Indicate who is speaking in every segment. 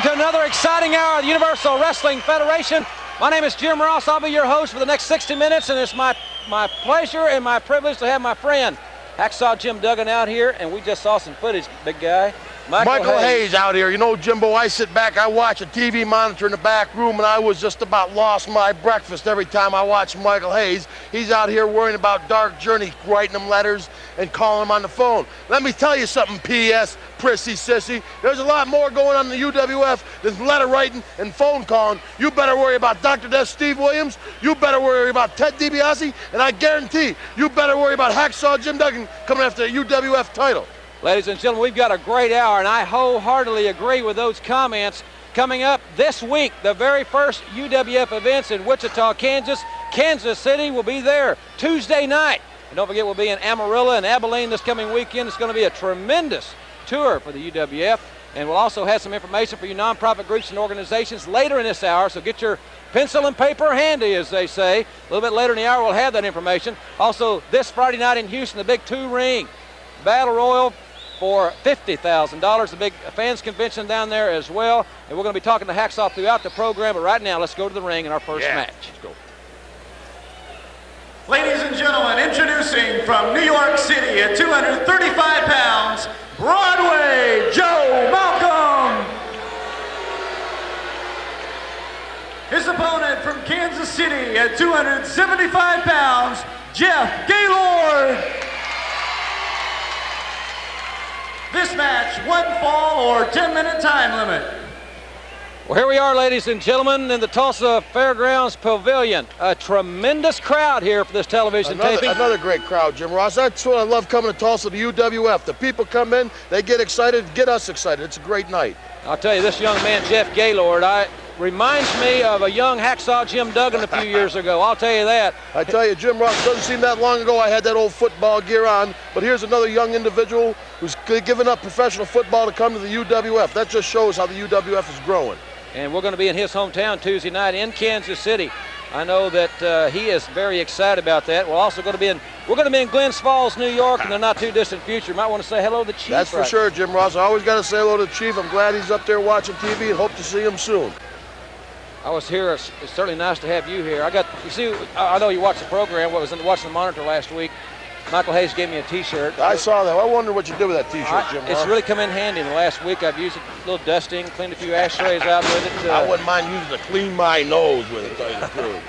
Speaker 1: to another exciting hour of the Universal Wrestling Federation. My name is Jim Ross. I'll be your host for the next 60 minutes, and it's my pleasure and my privilege to have my friend Hacksaw Jim Duggan out here, and we just saw some footage, big guy.
Speaker 2: Michael Hayes out here. You know, Jimbo, I sit back, I watch a TV monitor in the back room, and I was just about lost my breakfast every time I watch Michael Hayes. He's out here worrying about Dark Journey, writing them letters and calling him on the phone. Let me tell you something, P.S., prissy sissy. There's a lot more going on in the UWF than letter writing and phone calling. You better worry about Dr. Death Steve Williams. You better worry about Ted DiBiase. And I guarantee you better worry about Hacksaw Jim Duggan coming after the UWF title.
Speaker 1: Ladies and gentlemen, we've got a great hour, and I wholeheartedly agree with those comments. Coming up this week, the very first UWF events in Wichita, Kansas. Kansas City will be there Tuesday night. And don't forget, we'll be in Amarillo and Abilene this coming weekend. It's going to be a tremendous tour for the UWF. And we'll also have some information for you nonprofit groups and organizations later in this hour, so get your pencil and paper handy, as they say. A little bit later in the hour, we'll have that information. Also, this Friday night in Houston, the big two-ring Battle Royal for $50,000, the big fans convention down there as well. And we're going to be talking to Hacksaw throughout the program, but right now, let's go to the ring in our first match. Let's go.
Speaker 3: Ladies and gentlemen, introducing from New York City at 235 pounds, Broadway Joe Malcolm. His opponent from Kansas City at 275 pounds, Jeff Gaylord. This match, 1 fall or 10-minute time limit.
Speaker 1: Well, here we are, ladies and gentlemen, in the Tulsa Fairgrounds Pavilion. A tremendous crowd here for this television taping.
Speaker 2: Another great crowd, Jim Ross. That's what I love coming to Tulsa, the UWF. The people come in, they get excited, get us excited. It's a great night.
Speaker 1: I'll tell you, this young man, Jeff Gaylord, reminds me of a young Hacksaw Jim Duggan a few years ago. I'll tell you that.
Speaker 2: I tell you, Jim Ross, doesn't seem that long ago I had that old football gear on, but here's another young individual who's given up professional football to come to the UWF. That just shows how the UWF is growing.
Speaker 1: And we're going to be in his hometown Tuesday night in Kansas City. I know that he is very excited about that. We're also going to be in Glens Falls, New York in the not too distant future. You might want to say hello to the Chief.
Speaker 2: That's for sure, Jim Ross. I always got to say hello to the Chief. I'm glad he's up there watching TV and hope to see him soon.
Speaker 1: I was here. It's certainly nice to have you here. I know you watched the program. Watching the monitor last week. Michael Hayes gave me a T-shirt.
Speaker 2: I saw that. I wonder what you did with that T-shirt, Jim.
Speaker 1: It's really come in handy in the last week. I've used it, a little dusting, cleaned a few ashtrays out with it.
Speaker 2: I wouldn't mind using it to clean my nose with it, tell you the truth.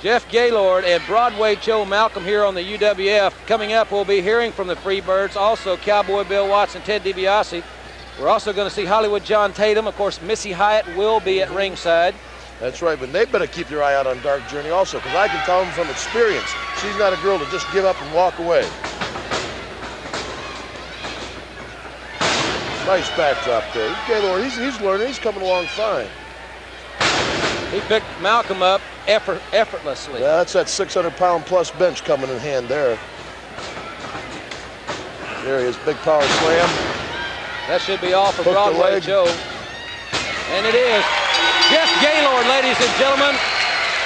Speaker 1: Jeff Gaylord and Broadway Joe Malcolm here on the UWF. Coming up, we'll be hearing from the Freebirds, also Cowboy Bill Watts and Ted DiBiase. We're also going to see Hollywood John Tatum. Of course, Missy Hyatt will be at ringside.
Speaker 2: That's right, but they better keep their eye out on Dark Journey also, because I can tell them from experience, she's not a girl to just give up and walk away. Nice backdrop there. Gaylord, he's learning. He's coming along fine.
Speaker 1: He picked Malcolm up effortlessly.
Speaker 2: Yeah, that's that 600-pound plus bench coming in hand there. There he is, big power slam.
Speaker 1: That should be all for Broadway Joe. And it is. Jeff Gaylord, ladies and gentlemen.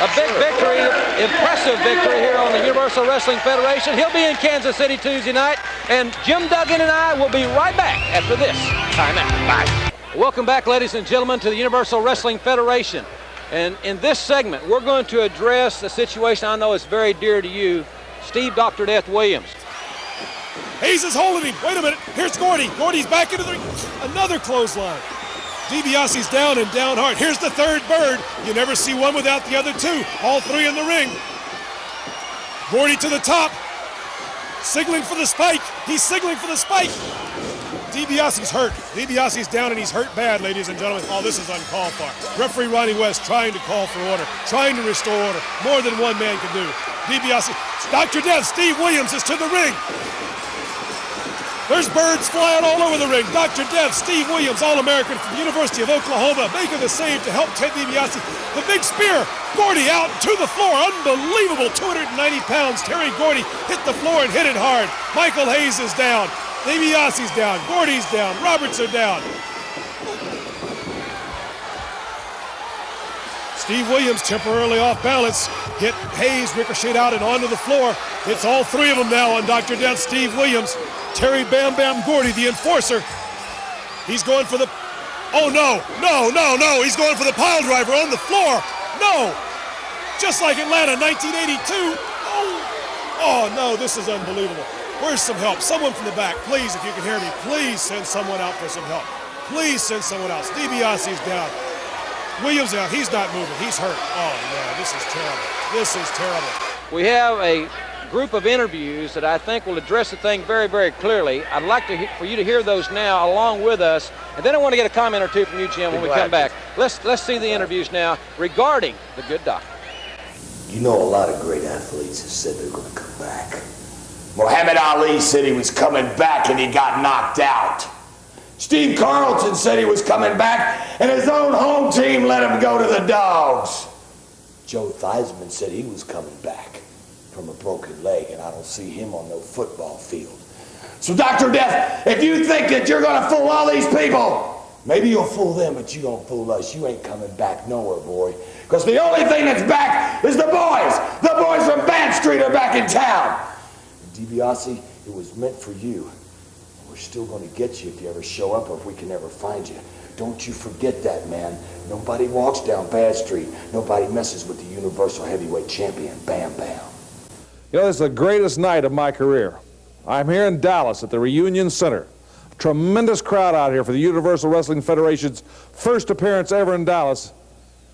Speaker 1: A big victory, impressive victory here on the Universal Wrestling Federation. He'll be in Kansas City Tuesday night. And Jim Duggan and I will be right back after this timeout. Bye. Welcome back, ladies and gentlemen, to the Universal Wrestling Federation. And in this segment, we're going to address a situation I know is very dear to you, Steve Dr. Death Williams.
Speaker 4: Hayes is holding him. Wait a minute. Here's Gordy. Gordy's back into the ring. Another clothesline. DiBiase's down and down hard. Here's the third bird. You never see one without the other two. All three in the ring. Gordy to the top. Signaling for the spike. He's signaling for the spike. DiBiase's hurt. DiBiase's down and he's hurt bad, ladies and gentlemen. Oh, this is uncalled for. Referee Ronnie West trying to call for order, trying to restore order. More than one man can do. DiBiase. Dr. Death, Steve Williams is to the ring. There's birds flying all over the ring. Dr. Death, Steve Williams, All-American from the University of Oklahoma, making the save to help Ted DiBiase. The big spear, Gordy out to the floor. Unbelievable, 290 pounds. Terry Gordy hit the floor and hit it hard. Michael Hayes is down. DiBiase's down. Gordy's down. Roberts are down. Steve Williams temporarily off balance. Hit Hayes, ricocheted out and onto the floor. It's all three of them now on Dr. Death, Steve Williams. Terry Bam Bam Gordy, the enforcer. He's going for the Oh, no, no, no, no. He's going for the pile driver on the floor. No. Just like Atlanta 1982. Oh, no, this is unbelievable. Where's some help? Someone from the back, please, if you can hear me, please send someone out for some help. Please send someone out. Steve DiBiase's down. Williams out. He's not moving. He's hurt. Oh, yeah, this is terrible. This is terrible.
Speaker 1: We have a group of interviews that I think will address the thing very, very clearly. I'd like for you to hear those now along with us, and then I want to get a comment or two from you, Jim, when we come back. Let's see the interviews now regarding the good doctor.
Speaker 5: You know, a lot of great athletes have said they're going to come back. Muhammad Ali said he was coming back and he got knocked out. Steve Carlton said he was coming back and his own home team let him go to the dogs. Joe Theismann said he was coming back from a broken leg, and I don't see him on no football field. So Dr. Death, if you think that you're going to fool all these people, maybe you'll fool them, but you don't fool us. You ain't coming back nowhere, boy. Because the only thing that's back is the boys. The boys from Band Street are back in town. And DiBiase, it was meant for you. We're still going to get you if you ever show up or if we can ever find you. Don't you forget that, man. Nobody walks down Bad Street. Nobody messes with the Universal Heavyweight Champion, Bam Bam.
Speaker 6: You know, this is the greatest night of my career. I'm here in Dallas at the Reunion Center. Tremendous crowd out here for the Universal Wrestling Federation's first appearance ever in Dallas.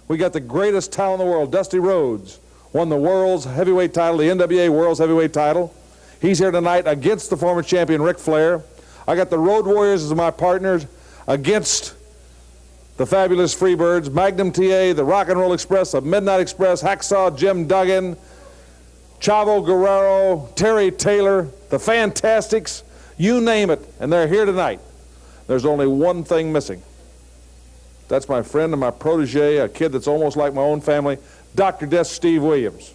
Speaker 6: We got the greatest talent in the world. Dusty Rhodes won the world's heavyweight title, the NWA World's Heavyweight title. He's here tonight against the former champion Ric Flair. I got the Road Warriors as my partners against the Fabulous Freebirds, Magnum TA, the Rock and Roll Express, the Midnight Express, Hacksaw Jim Duggan, Chavo Guerrero, Terry Taylor, the Fantastics, you name it, and they're here tonight. There's only one thing missing. That's my friend and my protege, a kid that's almost like my own family, Dr. Death Steve Williams.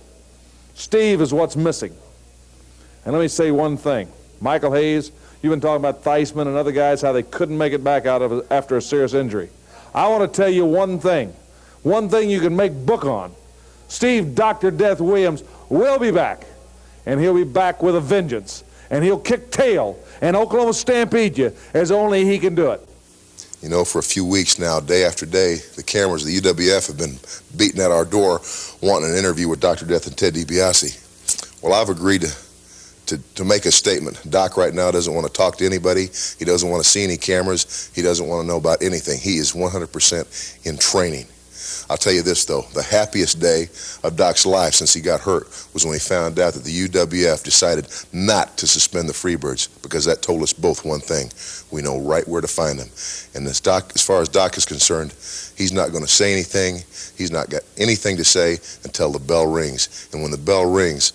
Speaker 6: Steve is what's missing. And let me say one thing. Michael Hayes, you've been talking about Theismann and other guys, how they couldn't make it back out of it after a serious injury. I want to tell you one thing you can make book on. Steve Dr. Death Williams will be back, and he'll be back with a vengeance, and he'll kick tail and Oklahoma Stampede you as only he can do it.
Speaker 7: You know, for a few weeks now, day after day, the cameras of the UWF have been beating at our door wanting an interview with Dr. Death and Ted DiBiase. Well, I've agreed to make a statement. Doc right now doesn't want to talk to anybody. He doesn't want to see any cameras. He doesn't want to know about anything. He is 100% in training. I'll tell you this, though. The happiest day of Doc's life since he got hurt was when he found out that the UWF decided not to suspend the Freebirds, because that told us both one thing. We know right where to find them. And as far as Doc is concerned, he's not going to say anything. He's not got anything to say until the bell rings. And when the bell rings,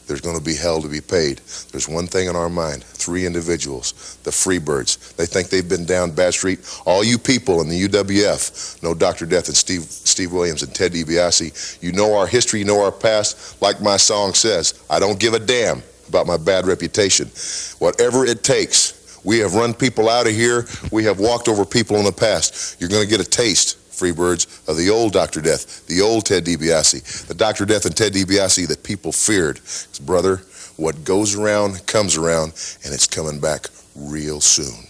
Speaker 7: there's going to be hell to be paid. There's one thing on our mind, 3 individuals, the Freebirds. They think they've been down Bad Street. All you people in the UWF know Dr. Death and Steve Williams and Ted DiBiase. You know our history, you know our past. Like my song says, I don't give a damn about my bad reputation. Whatever it takes, we have run people out of here. We have walked over people in the past. You're going to get a taste, Freebirds, of the old Dr. Death, the old Ted DiBiase, the Dr. Death and Ted DiBiase that people feared. Brother, what goes around comes around, and it's coming back real soon.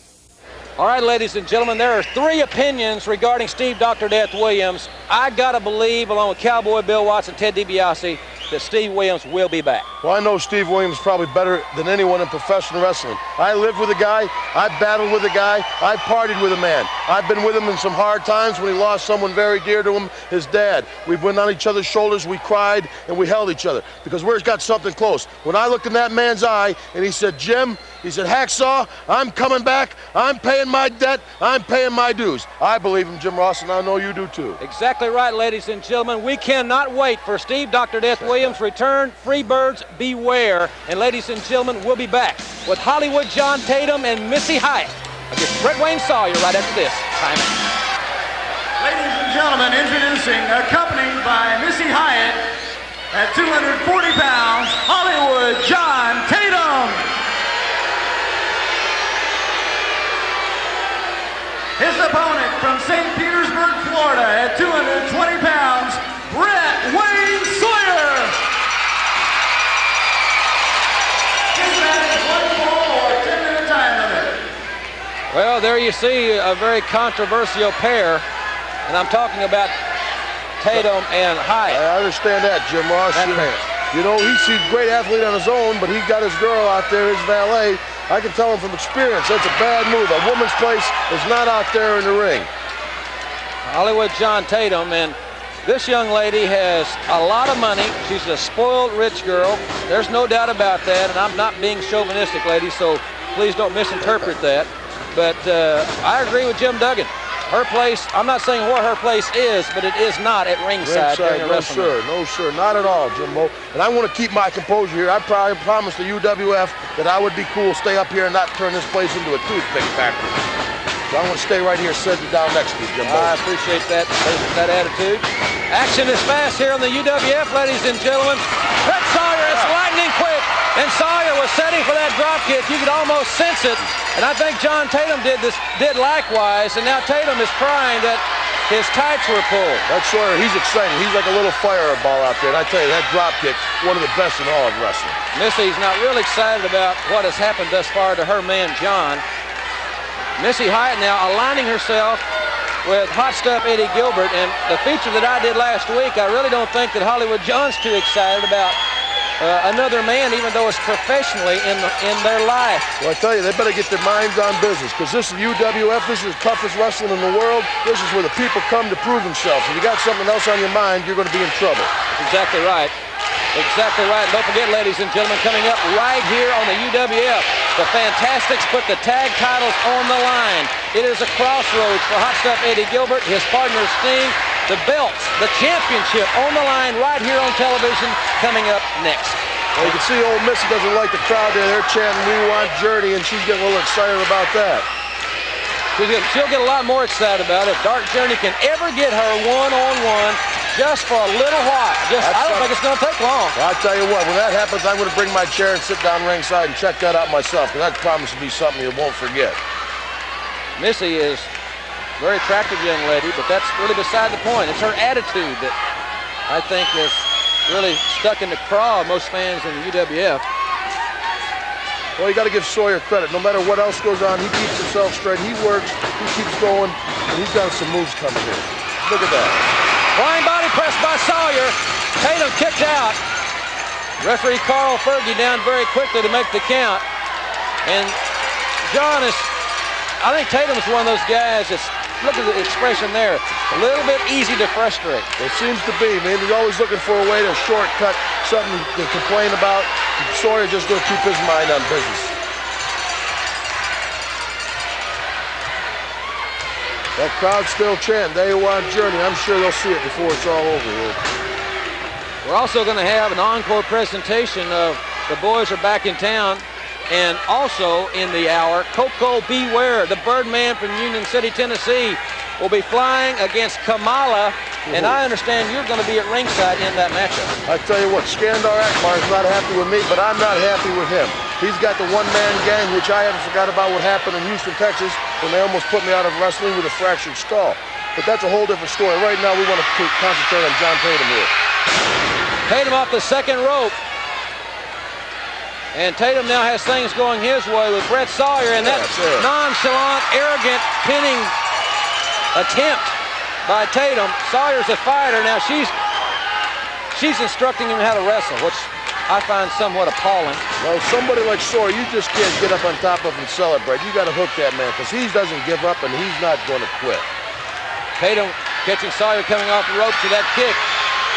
Speaker 1: All right, ladies and gentlemen, there are 3 opinions regarding Steve Dr. Death Williams. I got to believe, along with Cowboy Bill Watts and Ted DiBiase, that Steve Williams will be back.
Speaker 2: Well, I know Steve Williams probably better than anyone in professional wrestling. I lived with a guy, I battled with a guy, I partied with a man. I've been with him in some hard times when he lost someone very dear to him, his dad. We went on each other's shoulders, we cried, and we held each other because we've got something close. When I looked in that man's eye and he said, Jim, he said, Hacksaw, I'm coming back, I'm paying my debt, I'm paying my dues. I believe him, Jim Ross, and I know you do too.
Speaker 1: Exactly right, ladies and gentlemen. We cannot wait for Steve Dr. Death Williams' return. Freebirds, beware. And ladies and gentlemen, we'll be back with Hollywood John Tatum and Missy Hyatt against Brett Wayne Sawyer right after this. Time out.
Speaker 3: Ladies and gentlemen, introducing, accompanied by Missy Hyatt at 240 pounds, Hollywood John Tatum. His opponent from St. Petersburg, Florida at 220 pounds, Brett Wayne Sawyer. This match is 1 fall or 10-minute time limit.
Speaker 1: Well, there you see a very controversial pair, and I'm talking about Tatum and Hyatt.
Speaker 2: I understand that, Jim Ross.
Speaker 1: That pair.
Speaker 2: You know, he's a great athlete on his own, but he got his girl out there, his valet. I can tell him from experience, that's a bad move. A woman's place is not out there in the ring.
Speaker 1: Hollywood John Tatum, and this young lady has a lot of money. She's a spoiled rich girl. There's no doubt about that, and I'm not being chauvinistic, ladies, so please don't misinterpret that. But I agree with Jim Duggan. Her place, I'm not saying where her place is, but it is not at ringside during a wrestling match.
Speaker 2: No, sir, not at all, Jimbo. And I want to keep my composure here. I probably promised the UWF that I would be cool, stay up here and not turn this place into a toothpick factory. So I want to stay right here, sit down next to you, Jimbo.
Speaker 1: I appreciate that attitude. Action is fast here on the UWF, ladies and gentlemen. Brett Sawyer is lightning quick, and Sawyer was setting for that drop kick. You could almost sense it, and I think John Tatum did likewise, and now Tatum is crying that his tights were pulled.
Speaker 2: That's Sawyer. He's excited. He's like a little fireball out there, and I tell you, that drop kick, one of the best in all of wrestling.
Speaker 1: Missy's not real excited about what has happened thus far to her man, John. Missy Hyatt now aligning herself with Hot Stuff Eddie Gilbert, and the feature that I did last week, I really don't think that Hollywood John's too excited about another man, even though it's professionally in their life.
Speaker 2: Well, I tell you, they better get their minds on business, because this is UWF, this is the toughest wrestling in the world. This is where the people come to prove themselves. If you got something else on your mind, you're going to be in trouble.
Speaker 1: That's exactly right. Exactly right. Don't forget, ladies and gentlemen, coming up right here on the UWF, the Fantastics put the tag titles on the line. It is a crossroads for Hot Stuff Eddie Gilbert, his partner Sting. The belts, the championship on the line right here on television coming up next.
Speaker 2: Well, you can see old Missy doesn't like the crowd there. They're chanting, "We want Journey," and she's getting a little excited about that.
Speaker 1: She'll get a lot more excited about it if Dark Journey can ever get her one-on-one just for a little while. I don't think it's going to take long.
Speaker 2: Well, I'll tell you what, when that happens, I'm going to bring my chair and sit down ringside and check that out myself, because that promises to be something you won't forget.
Speaker 1: Missy is a very attractive young lady, but that's really beside the point. It's her attitude that I think is really stuck in the craw of most fans in the UWF.
Speaker 2: Well, you got to give Sawyer credit. No matter what else goes on, he keeps himself straight. He works, he keeps going, and he's got some moves coming here. Look at that.
Speaker 1: Flying body press by Sawyer. Tatum kicked out. Referee Carl Fergie down very quickly to make the count. And John is, I think Tatum's one of those guys that's, look at the expression there, a little bit easy to frustrate.
Speaker 2: It seems to be, man. He's always looking for a way to shortcut something to complain about. Sawyer just going to keep his mind on business. That crowd's still chanting, "They want Journey." I'm sure they'll see it before it's all over here.
Speaker 1: We're also going to have an encore presentation of The Boys Are Back in Town, and also in the hour, Coco Beware, the Birdman from Union City, Tennessee, will be flying against Kamala, and I understand you're going to be at ringside in that matchup.
Speaker 2: I tell you what, Skandar Akbar's not happy with me, but I'm not happy with him. He's got the one-man gang, which I haven't forgot about what happened in Houston, Texas, when they almost put me out of wrestling with a fractured skull. But that's a whole different story. Right now, we want to concentrate on John Tatum here.
Speaker 1: Tatum off the second rope. And Tatum now has things going his way with Brett Sawyer, and that nonchalant, arrogant pinning attempt by Tatum. Sawyer's a fighter. Now she's instructing him how to wrestle, which I find somewhat appalling.
Speaker 2: Well, somebody like Sawyer, you just can't get up on top of him and celebrate. You got to hook that man, because he doesn't give up, and he's not going to quit.
Speaker 1: Tatum catching Sawyer coming off the ropes with that kick.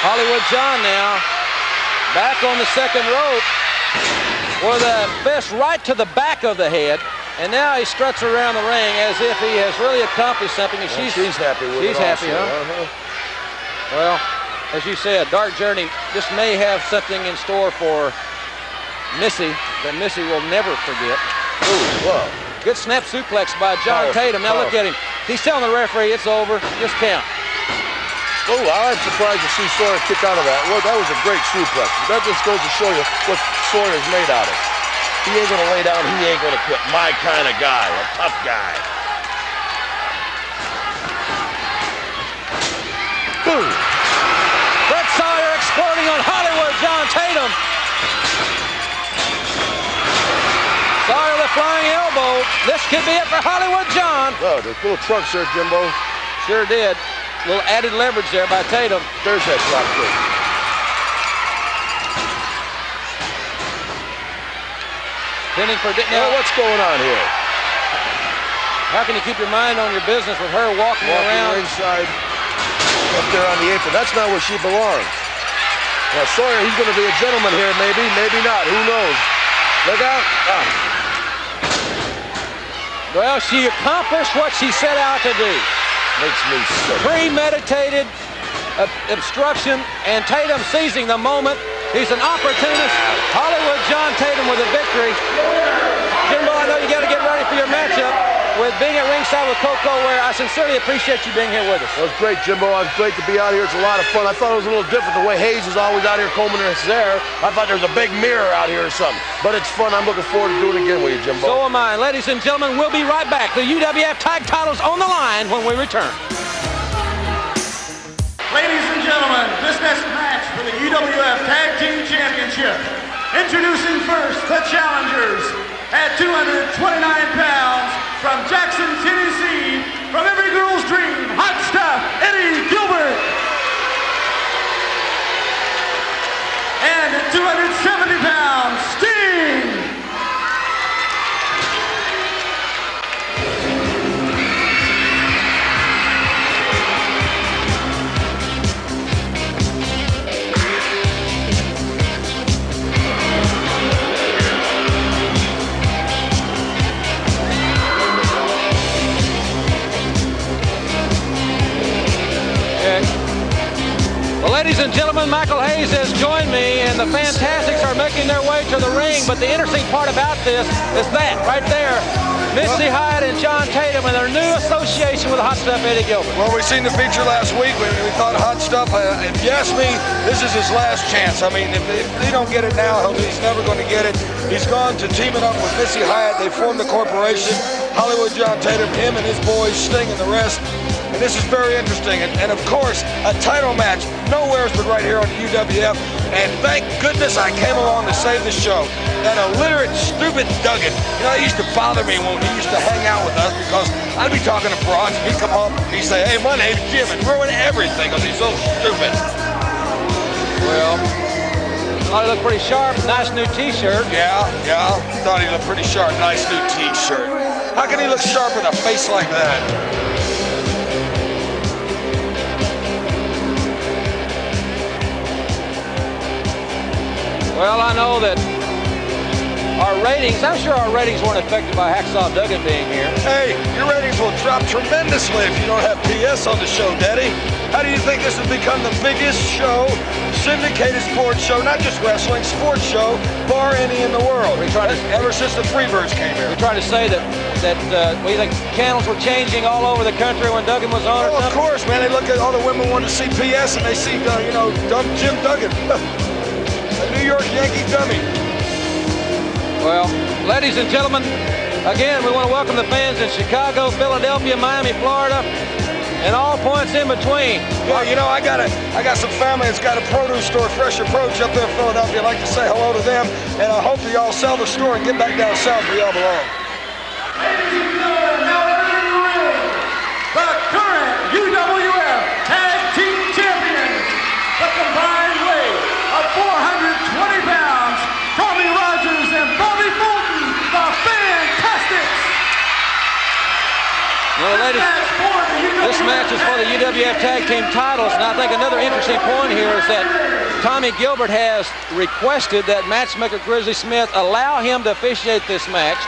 Speaker 1: Hollywood John now back on the second rope with a fist right to the back of the head. And now he struts around the ring as if he has really accomplished something. And
Speaker 2: she's happy with it.
Speaker 1: She's happy, huh? Well, as you said, Dark Journey just may have something in store for Missy that Missy will never forget.
Speaker 2: Ooh, whoa.
Speaker 1: Good snap suplex by John Tatum. Now look at him. He's telling the referee it's over. Just count.
Speaker 2: Oh, I'm surprised to see Sawyer kick out of that. Well, that was a great suplex. That just goes to show you what Sawyer's made out of. He ain't going to lay down. He ain't going to quit. My kind of guy. A tough guy. Boom.
Speaker 1: Brett Sawyer exploding on Hollywood John Tatum. Sawyer with flying elbow. this could be it for Hollywood John.
Speaker 2: Oh, the little trunks there, Jimbo.
Speaker 1: Sure did. A little added leverage there by Tatum.
Speaker 2: There's that drop kick.
Speaker 1: Pinning for
Speaker 2: Now, what's going on here?
Speaker 1: How can you keep your mind on your business with her walking around?
Speaker 2: Ringside, up there on the apron. That's not where she belongs. Now, Sawyer, he's going to be a gentleman here, maybe, maybe not. Who knows? Look out. Ah.
Speaker 1: Well, she accomplished what she set out to do.
Speaker 2: Makes me sick.
Speaker 1: Premeditated obstruction, and Tatum seizing the moment. He's an opportunist. Hollywood John Tatum with a victory. Jimbo, I know you got to get ready for your matchup with being at ringside with Koko Ware. I sincerely appreciate you being here with us.
Speaker 2: It was great, Jimbo. It was great to be out here. It's a lot of fun. I thought it was a little different the way Hayes is always out here combing his hair. I thought there was a big mirror out here or something. But it's fun. I'm looking forward to doing it again with you, Jimbo.
Speaker 1: So am I. Ladies and gentlemen, we'll be right back. The UWF tag titles on the line when we return.
Speaker 3: Ladies and gentlemen, this next match for the UWF Tag Team Championship. Introducing first the challengers at 229 pounds from Jackson, Tennessee, from every girl's dream, hot stuff, Eddie Gilbert. And at 270 pounds, Sting.
Speaker 1: Well, ladies and gentlemen, Michael Hayes has joined me, and the Fantastics are making their way to the ring. But the interesting part about this is that right there, Missy Hyatt and John Tatum and their new association with the Hot Stuff, Eddie Gilbert.
Speaker 8: Well, we seen the feature last week. We thought Hot Stuff. If you ask me, this is his last chance. I mean, if he don't get it now, he's never going to get it. He's gone to teaming up with Missy Hyatt. They formed the corporation, Hollywood John Tatum, him and his boys, Sting and the rest. And this is very interesting. And of course, a title match nowhere but right here on the UWF. And thank goodness I came along to save the show. That illiterate, stupid Duggan, you know, he used to bother me when he used to hang out with us because I'd be talking to broads and he'd come home and he'd say, hey, my name's Jim, and ruin everything because he's so stupid.
Speaker 1: Well, thought he looked pretty sharp. Nice new T-shirt.
Speaker 8: Yeah. Thought he looked pretty sharp. Nice new T-shirt. How can he look sharp with a face like that?
Speaker 1: Well, I know that our ratings, I'm sure our ratings weren't affected by Hacksaw Duggan being here.
Speaker 8: Hey, your ratings will drop tremendously if you don't have PS on the show, Daddy. How do you think this has become the biggest show, syndicated sports show, not just wrestling, sports show, bar any in the world? Ever since the Freebirds came here.
Speaker 1: We're trying to say that we think channels were changing all over the country when Duggan was on.
Speaker 8: Oh, of course, man. They look at all the women want to see PS and they see, dumb Jim Duggan. A New York Yankee dummy.
Speaker 1: Well, ladies and gentlemen, again, we want to welcome the fans in Chicago, Philadelphia, Miami, Florida, and all points in between.
Speaker 8: Well, I got some family that's got a produce store, Fresher Produce, up there in Philadelphia. I'd like to say hello to them, and I hope y'all sell the store and get back down south where y'all belong.
Speaker 3: Ladies and gentlemen, now entering the ring, the current UWF Tag Team Champions, the combined weight of 420 pounds, Tommy Rogers and Bobby Fulton, the Fantastics.
Speaker 1: Well, ladies, this match is for the UWF Tag Team titles, and I think another interesting point here is that Tommy Gilbert has requested that matchmaker Grizzly Smith allow him to officiate this match.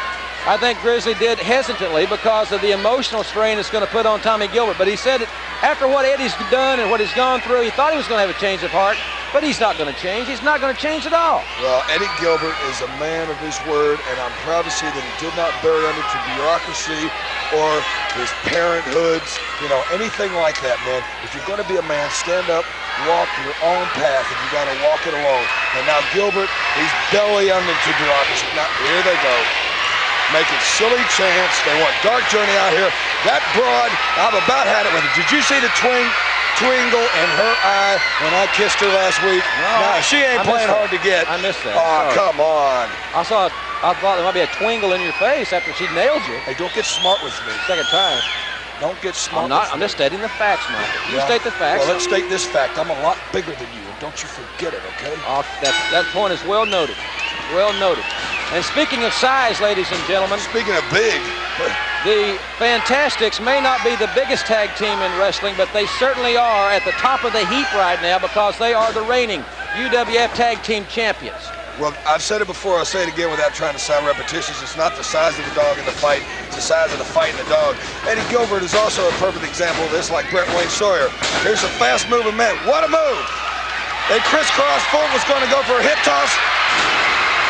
Speaker 1: I think Grizzly did hesitantly because of the emotional strain it's going to put on Tommy Gilbert, but he said that after what Eddie's done and what he's gone through, he thought he was going to have a change of heart, but he's not going to change. He's not going to change at all.
Speaker 8: Well, Eddie Gilbert is a man of his word, and I'm proud to see that he did not bury under to bureaucracy or his parenthoods, anything like that, man. If you're going to be a man, stand up, walk your own path, and you got to walk it alone. And now Gilbert, he's belly under to bureaucracy. Now, here they go. Making silly chants. They want Dark Journey out here. That broad, I've about had it with it. Did you see the twinkle in her eye when I kissed her last week. No, she ain't playing hard to get.
Speaker 1: I missed that.
Speaker 8: Oh, come on.
Speaker 1: I thought there might be a twinkle in your face after she nailed you.
Speaker 8: Hey, don't get smart with me.
Speaker 1: Second time.
Speaker 8: Don't get smart.
Speaker 1: I'm just stating the facts, Michael. You state the facts.
Speaker 8: Well, let's state this fact. I'm a lot bigger than you, and don't you forget it, okay?
Speaker 1: That point is well noted. Well noted. And speaking of size, ladies and gentlemen.
Speaker 8: Speaking of big.
Speaker 1: The Fantastics may not be the biggest tag team in wrestling, but they certainly are at the top of the heap right now because they are the reigning UWF Tag Team Champions.
Speaker 8: Well, I've said it before, I'll say it again without trying to sound repetitious. It's not the size of the dog in the fight, it's the size of the fight in the dog. Eddie Gilbert is also a perfect example of this, like Brett Wayne Sawyer. Here's a fast-moving man. What a move! They crisscrossed. Fulton was going to go for a hip toss.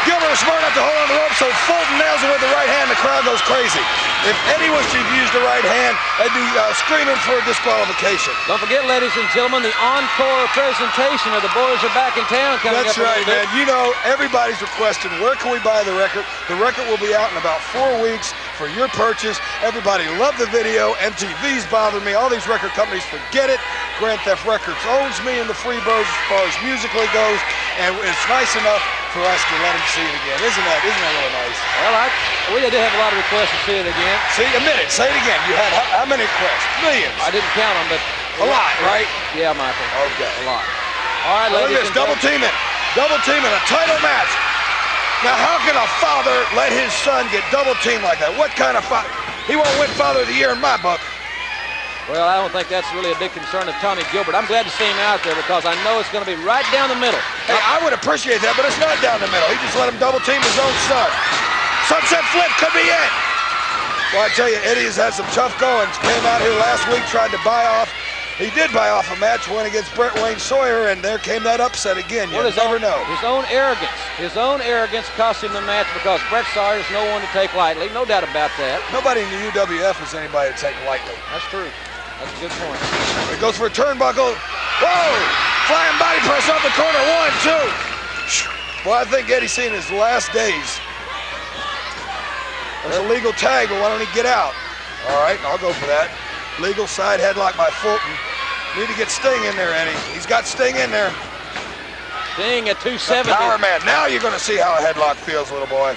Speaker 8: Gilbert was smart enough to hold on the rope, so Fulton nails it with the right hand. The crowd goes crazy. If Eddie was to have used the right hand, they'd be screaming for a disqualification.
Speaker 1: Don't forget, ladies and gentlemen, the encore presentation of The Boys Are Back in Town coming up.
Speaker 8: That's right, man. You know, everybody's requesting, where can we buy the record? The record will be out in about 4 weeks for your purchase. Everybody loved the video. MTV's bothered me. All these record companies, forget it. Grand Theft Records owns me in the Freebirds as far as musically goes, and it's nice enough for us to let them see it again. Isn't that really nice?
Speaker 1: Well, we did have a lot of requests to see it again.
Speaker 8: See, a minute. Say it again. You had how many requests? Millions.
Speaker 1: I didn't count them, but
Speaker 8: a lot, right?
Speaker 1: Yeah, Michael.
Speaker 8: Okay.
Speaker 1: A lot. All right,
Speaker 8: Look
Speaker 1: ladies
Speaker 8: at this.
Speaker 1: and
Speaker 8: Double teaming. Double teaming. A title match. Now, how can a father let his son get double teamed like that? What kind of father? He won't win Father of the Year in my book.
Speaker 1: Well, I don't think that's really a big concern of Tommy Gilbert. I'm glad to see him out there because I know it's going to be right down the middle.
Speaker 8: Hey, I would appreciate that, but it's not down the middle. He just let him double team his own son. Sunset flip could be it. Well, I tell you, Eddie has had some tough goings. Came out here last week, tried to buy off. He did buy off a match, went against Brett Wayne Sawyer, and there came that upset again. You never know.
Speaker 1: His own arrogance cost him the match because Brett Sawyer is no one to take lightly. No doubt about that.
Speaker 8: Nobody in the UWF is anybody to take lightly.
Speaker 1: That's true. That's a good point.
Speaker 8: He goes for a turnbuckle. Whoa! Flying body press off the corner. 1, 2. Well, I think Eddie's seen his last days. There's a legal tag, but why don't he get out? All right, I'll go for that. Legal side headlock by Fulton. Need to get Sting in there, Eddie. He's got Sting in there.
Speaker 1: Sting at 270.
Speaker 8: The power man. Now you're going to see how a headlock feels, little boy.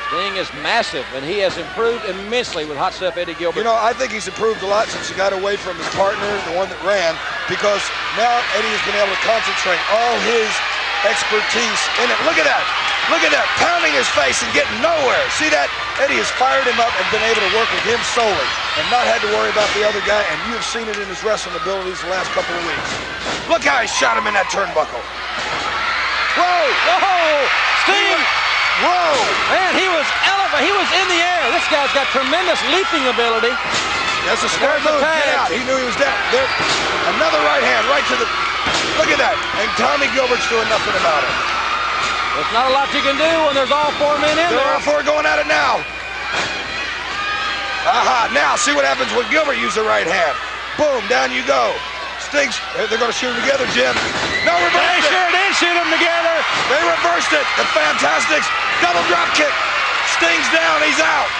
Speaker 1: Sting is massive, and he has improved immensely with Hot Stuff Eddie Gilbert.
Speaker 8: You know, I think he's improved a lot since he got away from his partner, the one that ran, because now Eddie has been able to concentrate all his expertise in it. Look at that. Look at that. Pounding his face and getting nowhere. See that? Eddie has fired him up and been able to work with him solely and not had to worry about the other guy, and you have seen it in his wrestling abilities the last couple of weeks. Look how he shot him in that turnbuckle. Whoa!
Speaker 1: Whoa! Sting!
Speaker 8: Whoa!
Speaker 1: Man, he was in the air. This guy's got tremendous leaping ability.
Speaker 8: That's a smart move. Get out. He knew he was down. There. Another right hand right to the... Look at that. And Tommy Gilbert's doing nothing about it.
Speaker 1: There's not a lot you can do when there's all 4 men in there.
Speaker 8: There are 4 going at it now. Aha. Now, see what happens when Gilbert uses the right hand. Boom. Down you go. Sting's... They're going to shoot him together, Jim. No, reverse it.
Speaker 1: They sure did shoot them together.
Speaker 8: They reversed it. The Fantastics. Double drop kick. Sting's down. He's out.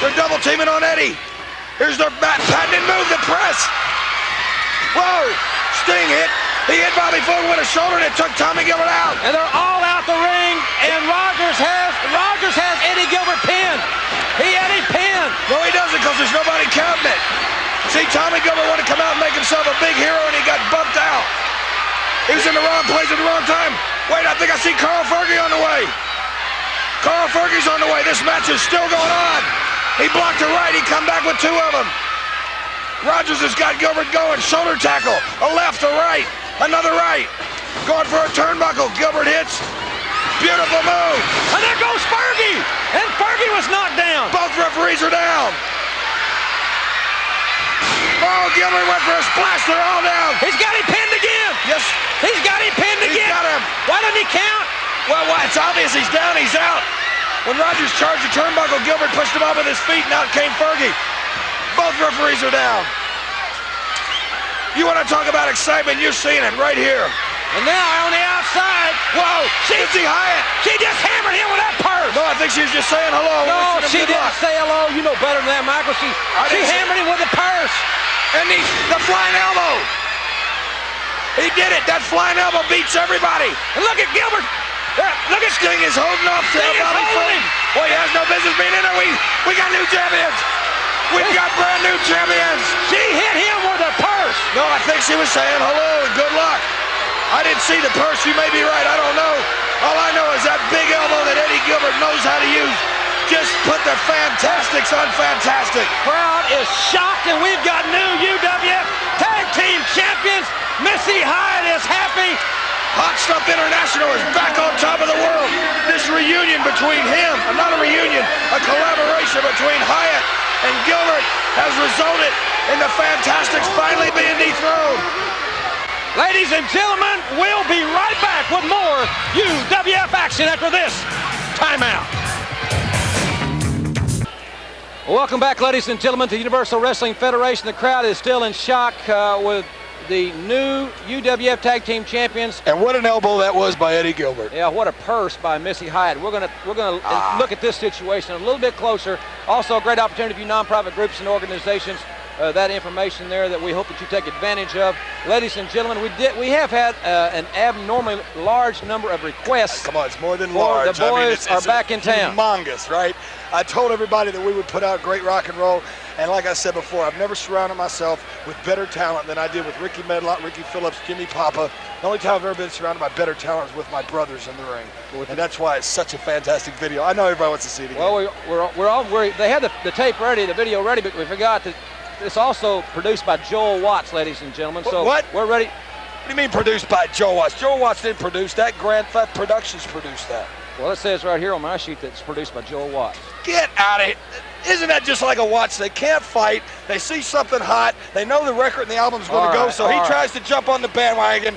Speaker 8: They're double teaming on Eddie. Here's their patented move, the press. Whoa. Sting hit. He hit Bobby Fulton with a shoulder, and it took Tommy Gilbert out.
Speaker 1: And they're all out the ring, and Rogers has Eddie Gilbert pinned. He had him pinned.
Speaker 8: No, he doesn't, because there's nobody counting it. See, Tommy Gilbert wanted to come out and make himself a big hero, and he got bumped out. He was in the wrong place at the wrong time. Wait, I think I see Carl Fergie on the way. Carl Fergie's on the way. This match is still going on. He blocked a right. He come back with 2 of them. Rogers has got Gilbert going. Shoulder tackle. A left, a right. Another right. Going for a turnbuckle. Gilbert hits. Beautiful move.
Speaker 1: And there goes Fergie. And Fergie was knocked down.
Speaker 8: Both referees are down. Oh, Gilbert went for a splash. They're all down.
Speaker 1: He's got him pinned again.
Speaker 8: Yes.
Speaker 1: He's got him pinned again.
Speaker 8: He's got him.
Speaker 1: Why didn't he count?
Speaker 8: Well, it's obvious he's down. He's out. When Rogers charged the turnbuckle, Gilbert pushed him up with his feet, and out came Fergie. Both referees are down. You want to talk about excitement? You're seeing it right here.
Speaker 1: And now on the outside, whoa,
Speaker 8: Missy Hyatt.
Speaker 1: She just hammered him with that purse.
Speaker 8: No, I think she was just saying hello.
Speaker 1: No, she didn't say hello. You know better than that, Michael. She hammered him with the purse.
Speaker 8: And the flying elbow. He did it. That flying elbow beats everybody. And look at Gilbert. Look at Sting is holding off to Bobby Flay. Boy, he has no business being in there. We got new champions. We've got brand new champions.
Speaker 1: She hit him with a purse.
Speaker 8: No, I think she was saying hello and good luck. I didn't see the purse. You may be right. I don't know. All I know is that big elbow that Eddie Gilbert knows how to use just put the Fantastics on Fantastic.
Speaker 1: Crowd is shocked, and we've got new UWF Tag Team Champions. Missy Hyatt is happy.
Speaker 8: Hot Stuff International is back on top of the world. This reunion between him, not a reunion, a collaboration between Hyatt and Gilbert has resulted in the Fantastics finally being dethroned.
Speaker 1: Ladies and gentlemen, we'll be right back with more UWF action after this timeout. Welcome back, ladies and gentlemen, to the Universal Wrestling Federation. The crowd is still in shock with the new UWF Tag Team Champions.
Speaker 8: And what an elbow that was by Eddie Gilbert.
Speaker 1: Yeah, what a purse by Missy Hyatt. We're gonna look at this situation a little bit closer. Also, a great opportunity for you nonprofit groups and organizations. That information there that we hope that you take advantage of. Ladies and gentlemen, we have had an abnormally large number of requests.
Speaker 8: Come on, it's more than large.
Speaker 1: The boys are back in town.
Speaker 8: Humongous, right? I told everybody that we would put out great rock and roll, and like I said before, I've never surrounded myself with better talent than I did with Ricky Medlock, Ricky Phillips, Jimmy Papa. The only time I've ever been surrounded by better talent is with my brothers in the ring, and that's why it's such a fantastic video. I know everybody wants to see it again.
Speaker 1: Well, they had the tape ready, the video ready, but we forgot that it's also produced by Joel Watts, ladies and gentlemen. So
Speaker 8: what?
Speaker 1: We're ready.
Speaker 8: What do you mean produced by Joel Watts? Joel Watts didn't produce that. Grand Theft Productions produced that.
Speaker 1: Well, it says right here on my sheet that it's produced by Joel Watts.
Speaker 8: Get out of here. Isn't that just like a Watts? They can't fight. They see something hot. They know the record and the album's going to go, so he tries to jump on the bandwagon.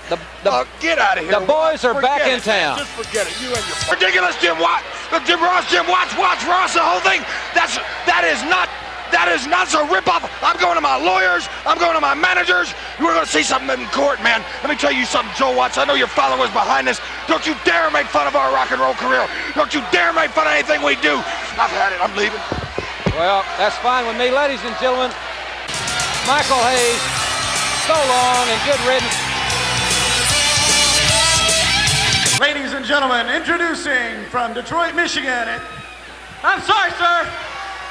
Speaker 8: Get out of here.
Speaker 1: The boys are back in town.
Speaker 8: Just forget it. You and your ridiculous Jim Watts. Jim Watts, Ross, the whole thing. That is not a rip-off. I'm going to my lawyers. I'm going to my managers. We're going to see something in court, man. Let me tell you something, Joe Watts. I know your followers behind this. Don't you dare make fun of our rock and roll career. Don't you dare make fun of anything we do. I've had it. I'm leaving.
Speaker 1: Well, that's fine with me. Ladies and gentlemen, Michael Hayes, so long and good riddance.
Speaker 3: Ladies and gentlemen, introducing from Detroit, Michigan. I'm sorry, sir.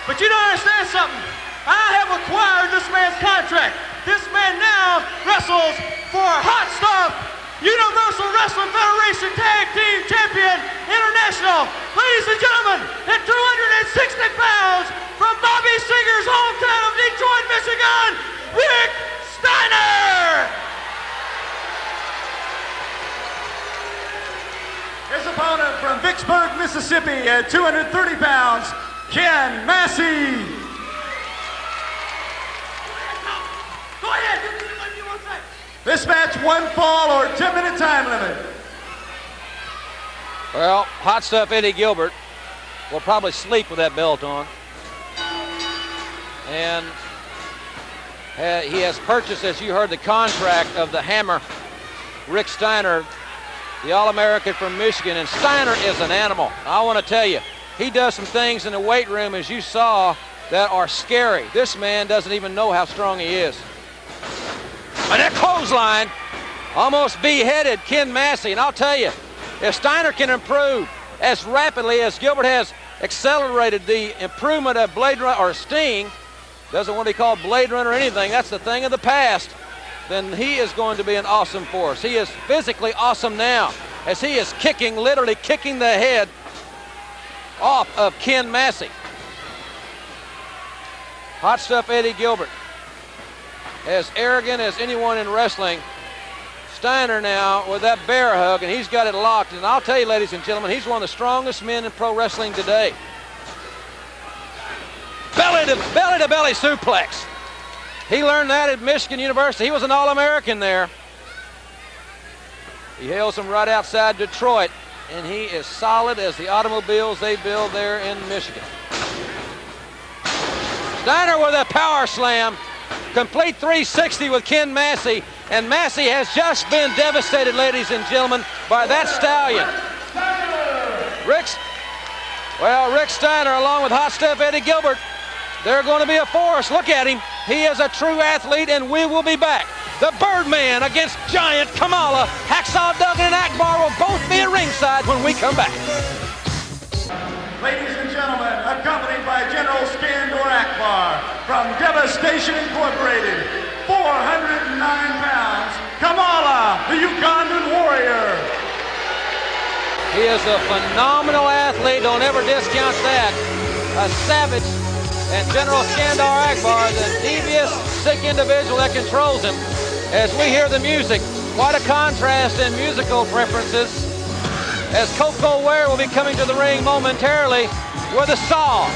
Speaker 3: But you don't understand something. I have acquired this man's contract. This man now wrestles for Hot Stuff Universal Wrestling Federation Tag Team Champion International. Ladies and gentlemen, at 260 pounds from Bobby Singer's hometown of Detroit, Michigan, Rick Steiner. His opponent from Vicksburg, Mississippi at 230 pounds, Ken Massey. Go ahead. This match, one fall or 10-minute time limit.
Speaker 1: Well, Hot Stuff Eddie Gilbert will probably sleep with that belt on. And he has purchased, as you heard, the contract of the Hammer, Rick Steiner, the All-American from Michigan. And Steiner is an animal. I want to tell you, he does some things in the weight room, as you saw, that are scary. This man doesn't even know how strong he is. And that clothesline almost beheaded Ken Massey. And I'll tell you, if Steiner can improve as rapidly as Gilbert has accelerated the improvement of Blade Runner, or Sting, doesn't want to be called Blade Runner or anything, that's the thing of the past, then he is going to be an awesome force. He is physically awesome now, as he is literally kicking the head off of Ken Massey. Hot Stuff Eddie Gilbert, as arrogant as anyone in wrestling. Steiner now with that bear hug, and he's got it locked. And I'll tell you, ladies and gentlemen, he's one of the strongest men in pro wrestling today. Belly to belly suplex. He learned that at Michigan University. He was an All-American there. He hails from right outside Detroit, and he is solid as the automobiles they build there in Michigan. Steiner with a power slam. Complete 360 with Ken Massey, and Massey has just been devastated, ladies and gentlemen, by that stallion. Rick Steiner, along with Hot Stuff Eddie Gilbert, they're going to be a force. Look at him. He is a true athlete, and we will be back. The Birdman against Giant Kamala. Hacksaw Duggan and Akbar will both be at ringside when we come back.
Speaker 3: Ladies and gentlemen, accompanied by General Skandor Akbar from Devastation Incorporated, 409 pounds, Kamala, the Ugandan Warrior.
Speaker 1: He is a phenomenal athlete. Don't ever discount that. A savage. And General Skandor Akbar, the devious, sick individual that controls him. As we hear the music, quite a contrast in musical preferences. As Koko Ware will be coming to the ring momentarily with a saw.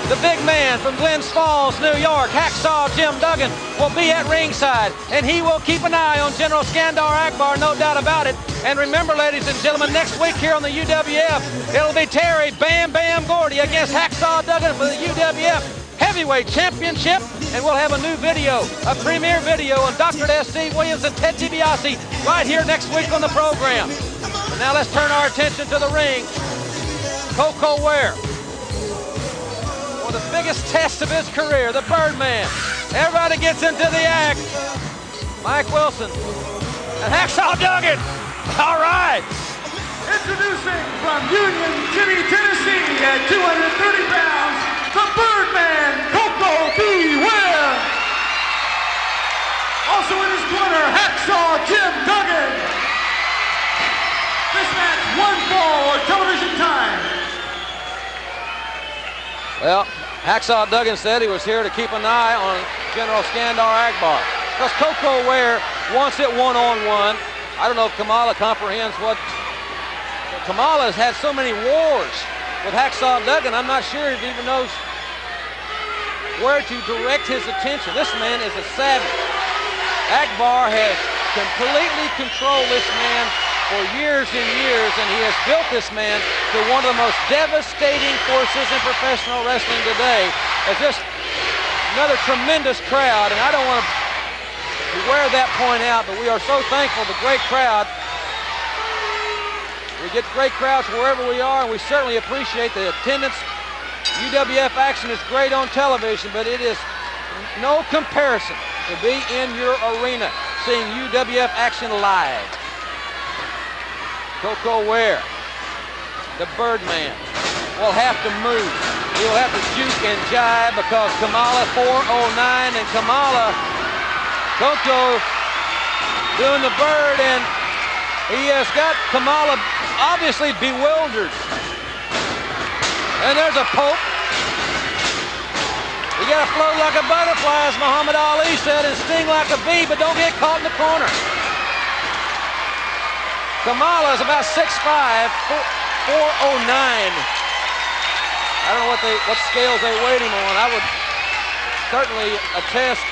Speaker 1: The big man from Glens Falls, New York, Hacksaw Jim Duggan, will be at ringside, and he will keep an eye on General Skandor Akbar, no doubt about it. And remember, ladies and gentlemen, next week here on the UWF, it'll be Terry Bam Bam Gordy against Hacksaw Duggan for the UWF Heavyweight Championship, and we'll have a new video, a premiere video on Dr. S.C. Williams and Ted DiBiase right here next week on the program. But now let's turn our attention to the ring. Koko Ware. The biggest test of his career, the Birdman. Everybody gets into the act. Mike Wilson and Hacksaw Duggan. All right.
Speaker 3: Introducing from Union City, Tennessee at 230 pounds, the Birdman, Koko B. Ware. Also in his corner, Hacksaw Jim Duggan. This match, one fall or television time.
Speaker 1: Well, Hacksaw Duggan said he was here to keep an eye on General Skandor Akbar. Because Koko Ware wants it one-on-one. I don't know if Kamala comprehends what... Kamala has had so many wars with Hacksaw Duggan, I'm not sure if he even knows where to direct his attention. This man is a savage. Akbar has completely controlled this man for years and years, and he has built this man to one of the most devastating forces in professional wrestling today. It's just another tremendous crowd, and I don't want to wear that point out, but we are so thankful for the great crowd. We get great crowds wherever we are, and we certainly appreciate the attendance. UWF action is great on television, but it is no comparison to be in your arena seeing UWF action live. Koko Ware, the Birdman, will have to move. He'll have to juke and jive because Kamala 409 and Kamala, Koko doing the bird, and he has got Kamala obviously bewildered. And there's a poke. You gotta float like a butterfly, as Muhammad Ali said, and sting like a bee, but don't get caught in the corner. Kamala is about 6'5", 409. I don't know what scales they weighed him on. I would certainly attest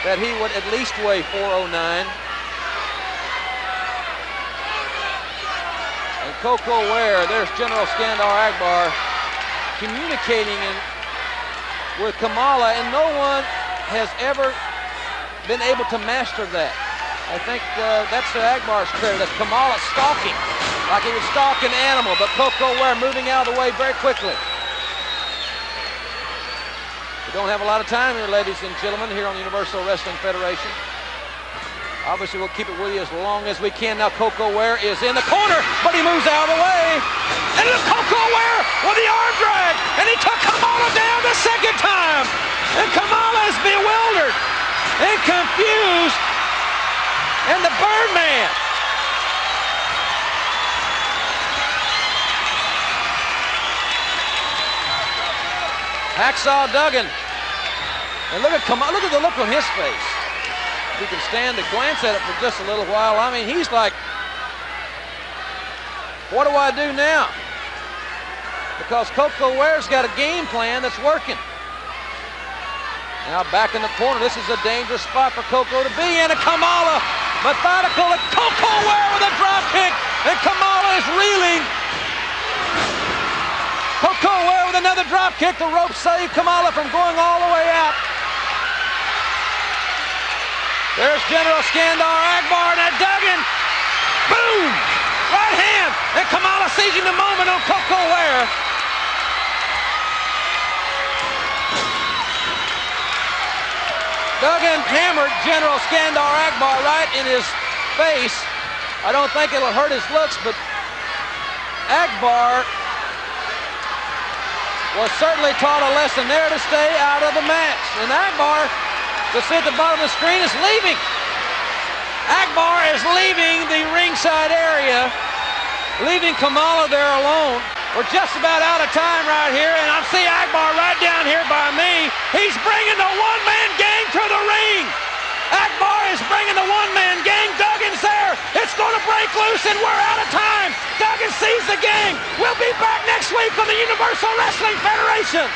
Speaker 1: that he would at least weigh 409. And Koko Ware, there's General Skandor Akbar communicating with Kamala, and no one has ever been able to master that. I think that's to Akbar's credit. That's Kamala stalking, like he would stalk an animal, but Koko Ware moving out of the way very quickly. We don't have a lot of time here, ladies and gentlemen, here on the Universal Wrestling Federation. Obviously, we'll keep it with you as long as we can. Now Koko Ware is in the corner, but he moves out of the way. And look, Koko Ware with the arm drag, and he took Kamala down the second time. And Kamala is bewildered and confused. And the Birdman. Hacksaw Duggan. And look at Kamala, look at the look on his face. You can stand to glance at it for just a little while. I mean, he's like, what do I do now? Because Koko Ware's got a game plan that's working. Now back in the corner, this is a dangerous spot for Koko to be in. And Kamala, methodical, and Koko Ware with a drop kick, and Kamala is reeling. Koko Ware with another drop kick. The rope saved Kamala from going all the way out. There's General Skandor Akbar and Duggan. Boom! Right hand, and Kamala seizing the moment on Koko Ware. Duggan hammered General Skandar Akbar right in his face. I don't think it'll hurt his looks, but Akbar was certainly taught a lesson there to stay out of the match. And Akbar, to see at the bottom of the screen, is leaving. Akbar is leaving the ringside area, leaving Kamala there alone. We're just about out of time right here, and I see Akbar right down here by me. He's bringing the one-man gang to the ring. Akbar is bringing the one-man gang. Duggan's there. It's going to break loose, and we're out of time. Duggan sees the gang. We'll be back next week on the Universal Wrestling Federation.